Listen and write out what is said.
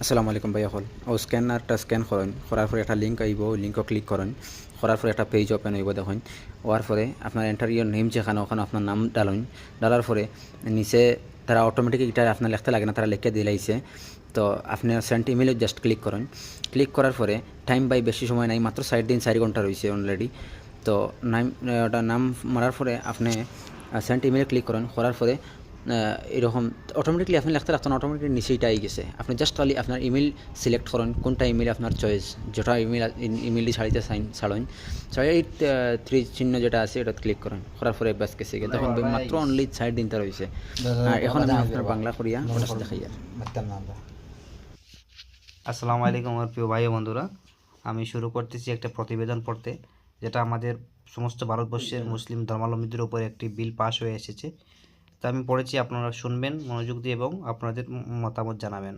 আসসালামু আলাইকুম ভাইয়া হল ও স্ক্যানারটা স্ক্যান করেন করার পরে একটা লিঙ্ক আইব ওই লিঙ্কও ক্লিক করেন করার পরে একটা পেজ ওপেন হইব দেখুন হওয়ার পরে আপনার এন্টার ইয়োর নেম যেখানে ওখানে আপনার নাম ডালুন ডালার পরে নিচে তারা অটোমেটিক এটা আপনার লিখতে লাগে না তারা লিখে দিলাইছে তো আপনি সেন্ট ইমেলে জাস্ট ক্লিক করেন ক্লিক করার পরে টাইম বাই বেশি সময় নাই মাত্র 4 ঘন্টা রয়েছে অলরেডি তো ওটা নাম মারার পরে আপনি সেন্ট ইমেলে ক্লিক করেন করার পরে এরকম অটোমেটিকলি আপনি লিখতে রাখতেন অটোমেটিকলি নিচেইটা আই গেছে আপনি জাস্ট খালি আপনার ইমেল সিলেক্ট করেন কোনটা ইমেল আপনার চয়েস যেটা ইমেলটি ছাড়িতে ছাড়েন ছাড়িয়ে এই থ্রি চিহ্ন যেটা আছে এটা ক্লিক করেন করার পরে ব্যাস গেছে দেখুন মাত্র অনলি 4 দিনটা রয়েছে আর এখন আমি আপনার বাংলা করিয়া ওটা দেখাই আর আসসালামু আলাইকুম আমার প্রিয় ভাই ও বন্ধুরা, আমি শুরু করতেছি একটা প্রতিবেদন পড়তে, যেটা আমাদের সমস্ত ভারতবর্ষের মুসলিম ধর্মাবলম্বীদের উপর একটি বিল পাস হয়ে এসেছে। তা আমি পড়েছি, আপনারা শুনবেন মনোযোগ দিয়ে এবং আপনাদের মতামত জানাবেন।